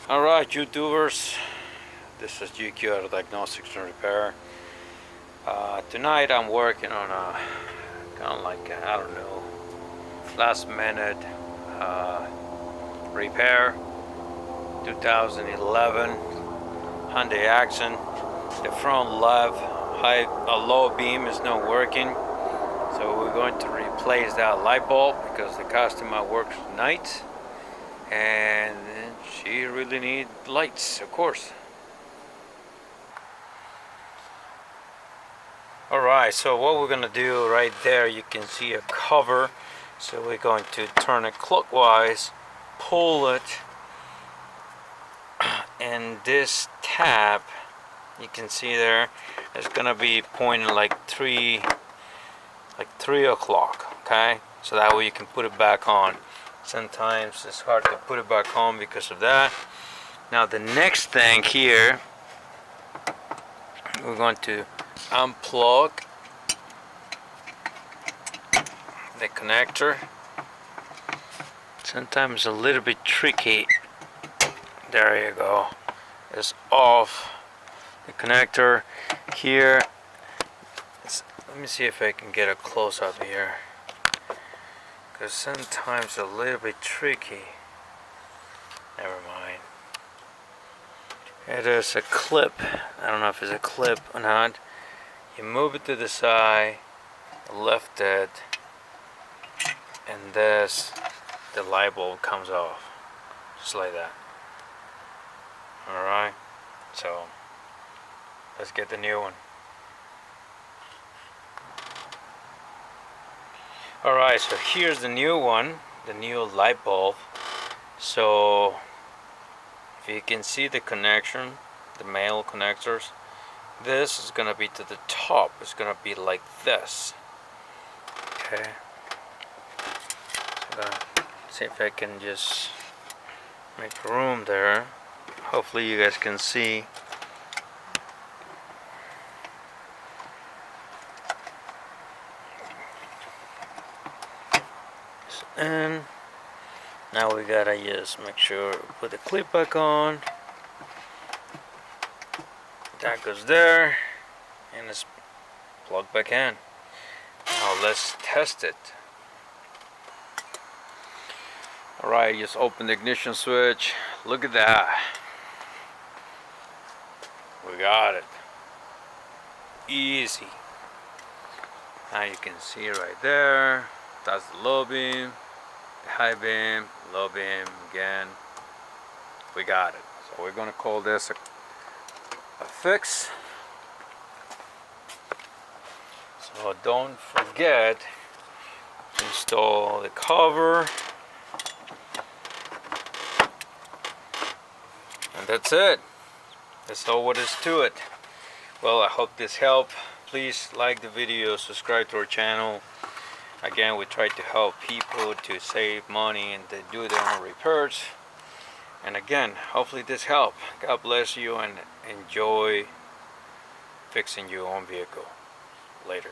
Alright, YouTubers, this is GQ Auto Diagnostics and Repair. Tonight I'm working on a kind of like, I don't know, last minute repair. 2011 Hyundai Accent. The front left low beam is not working, so we're going to replace that light bulb because the customer works nights and she really needs lights, of course. Alright, so what we're gonna do right there, you can see a cover, so we're going to turn it clockwise, pull it, and this tab you can see there is gonna be pointing like 3 o'clock. Okay, so that way you can put it back on. Sometimes it's hard to put it back on because of that. Now the next thing here, we're going to unplug the connector. Sometimes it's a little bit tricky. There you go. It's off. The connector here. Let me see if I can get a close up here, because sometimes it's a little bit tricky. Never mind. It is a clip. I don't know if it's a clip or not. You move it to the side, lift it, and the light bulb comes off, just like that. Alright, so let's get the new one. Alright, so here's the new one, the new light bulb. So if you can see the connection, the male connectors, this is gonna be to the top. It's gonna be like this. Okay, so see if I can just make room there. Hopefully you guys can see. And now we gotta just make sure we put the clip back on. That goes there, and it's plugged back in. Now let's test it. Alright, just open the ignition switch. Look at that. We got it. Easy. Now you can see right there. That's the low beam, the high beam, low beam again. We got it. So we're gonna call this a fix. So don't forget to install the cover. And that's it. That's all what is to it. Well, I hope this helped. Please like the video, subscribe to our channel. Again, we try to help people to save money and to do their own repairs. And again, hopefully this helped. God bless you and enjoy fixing your own vehicle. Later.